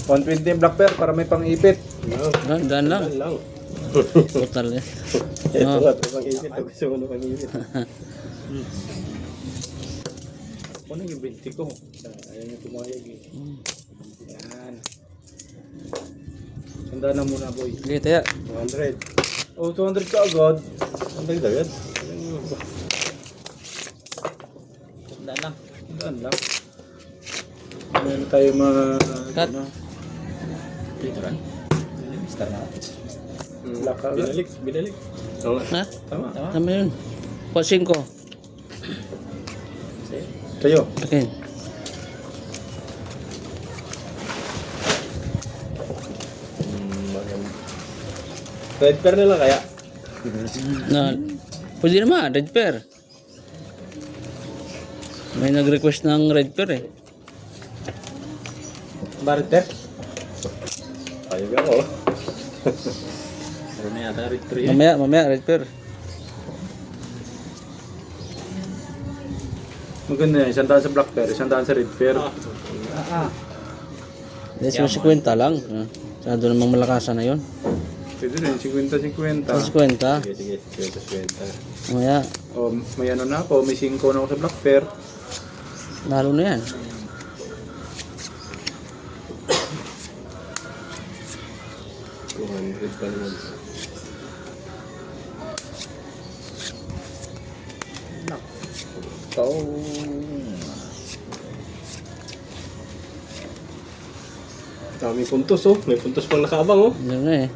120 yung black bear para may pang-ipit. Dan lang. Total eh. Ito nga, ito pang-ipit. Gusto mo na pang-ipit. Ano yung 20 ko? Ayaw niyo tumayag eh. Yan. Sanda na muna boy. Sige, taya. 200. Oh, 200 ka agad. Ang dagdagan. Dan lang. Saan lang? Meron tayo mga... Cut. Ano, Pituran. Star na. black ka agad. Binalik. Oo nga. Ha? Tama. Tama yun. 5. Kayo. Okay. Red pair na lang kaya? Na, pwede naman, red pair. May nag-request ng red pair eh. Ba red pair? Ayog ako. Meron na yata red pair yan. Mamaya, red pair. Maganda yan. 100 sa black pair, 100 sa red pair. Hindi, 50 lang. Sado namang malakasan na yun. Pwede rin, 50-50. 50. Sige, 20. Mamaya, O, may ano na ako, may 5 na ako sa black pair. lalo na yan. $200 pa naman. Dami puntos oh. May puntos pang nakaabang oh. Yan na eh.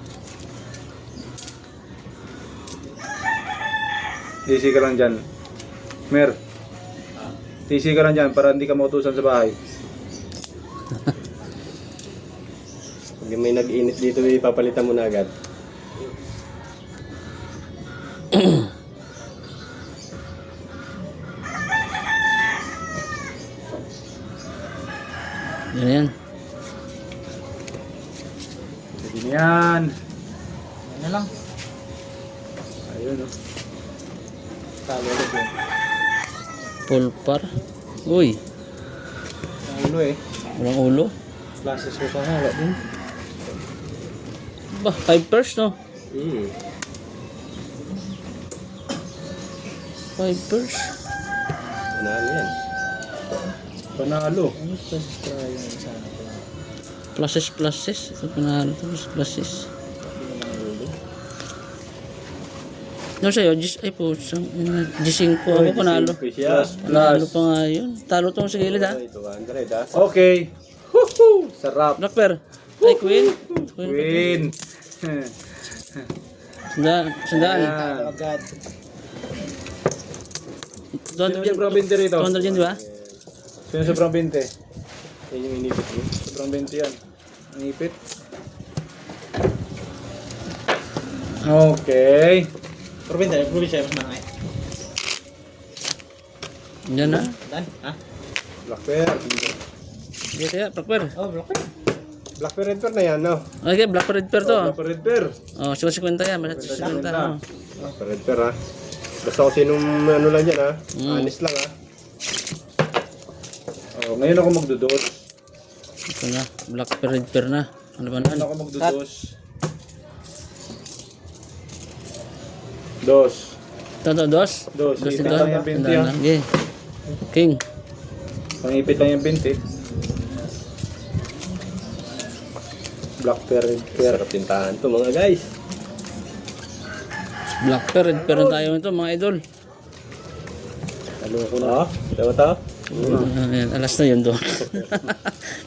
TC ka lang dyan. Mer. TC ka lang dyan para hindi ka mautusan sa bahay. Pag may nag-init dito, ipapalitan mo na agad. Yan na yan. Pwede na yan. Yan lang. Ayun o. Talo ulit yun. Pulpar. Uy, Ang ulo eh. walang ulo. Classes ko pa nga. Wala din. Ba, 5 pairs no? 5 pairs. Ano yan? Panalo. Pluses. Ito panalo to, pluses. No sa'yo, ay po, G5 ako panalo. Plus. Panalo pa nga yun. Talo to sa gilid ha. 200 ha. Okay. Woohoo! Sarap. Black pair. Ay, queen. Win. Sandaan. Yan. 200 yan. Sobrang 20 rito. 200 yan, di ba? Sino sobrang 20? Yan yung inipit mo. Sobrang 20 yan. Ang ipit. Okay. Probinsya mas mahal. Yan na. Dan, ha? Black pair. Dito ya, black pair. Oh, blocker. Black pair, red pair na yan, no? Okay, black pair, red pair to. Black pair, red pair. Oh, 50 yan. 50. Oh. Black pair, red pair ha. Basta kung sinong ano lang yan ha. Honest lang ha. Oh, ngayon ako magdudos. Ito na, black pair, red pair na. Ano ba Ngayon na? ako magdudos. Dos. Ito, dos. Dos. Dos Ipit ito. lang yung 20 Tandaan ah. lang. Okay. King. Pangipit lang yung 20. Black pair, red pair. Sarap tintahan to mga guys. Black pair, red pair na tayo nito mga idol. Talo ko na. Oh, tama to? Ayan, alas na yun doon.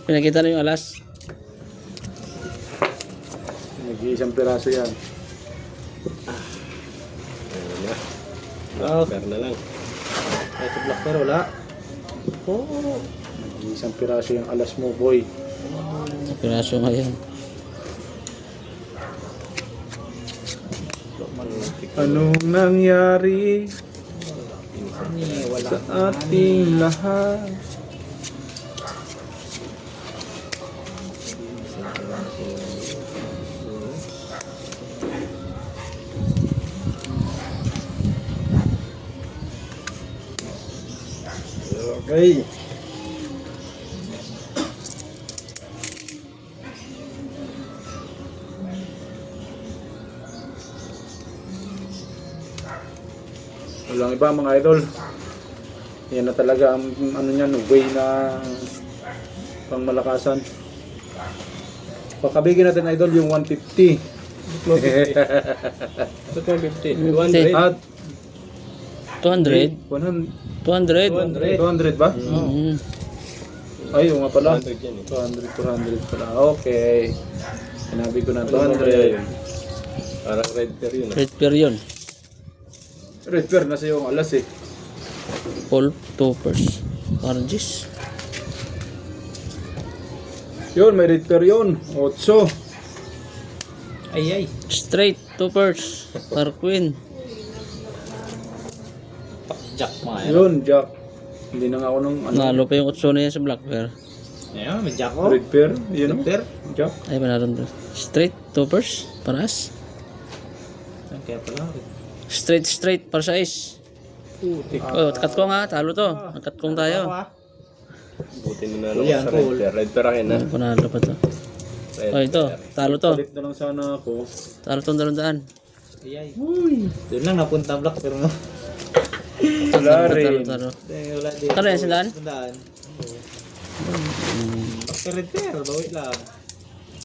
Pinakita na yung alas. Nag-iisang piraso yan. Ayun na. Black pair na lang. Ito black pair, wala. Oh. Nag-iisang piraso yung alas mo, boy. Sa piraso ngayon. Anong nangyari sa ating lahat? Okay. Walang iba mga idol. Yan na talaga ang ano niyan, way na pangmalakasan. Pakabigyan natin idol yung 150. Ito 250. 200. At 200? 100. 200? 200 ba? Mm. Ay, yung nga pala. 200 yan eh. 200 pala. Okay. Sinabi ko na Ano kaya 200. yun? Parang red pear yun. Red pear yun. Red pear nasa yung alas eh. All toppers. Oranges. Yun, may red pear yun. 8. Ay. Straight toppers. Par queen. Jack mga yan. Yun, Jack. Hindi na nga ako nung ano. Nalo pa yung 8 na yan sa black pear. Ayun, may Jack oh. Red pear. Yun o. Pear. Jack. Ay, meron doon. Straight toppers. Paras. Kaya pala. Straight para sa ice. Oh, katkong ha. Talo to. Nagkatkong tayo. Buti na nalo Yan, sa red cool. pear. Red pear akin na. Panalo pa to. Red Oh, ito. pear. Talo to. Palit na lang sana ako. Talo tong 200. Ay. Doon lang napunta black pero no. Wala rin. Talo. Wala din. Talo yan, sandaan? Sandaan. Red pear, bawi lang.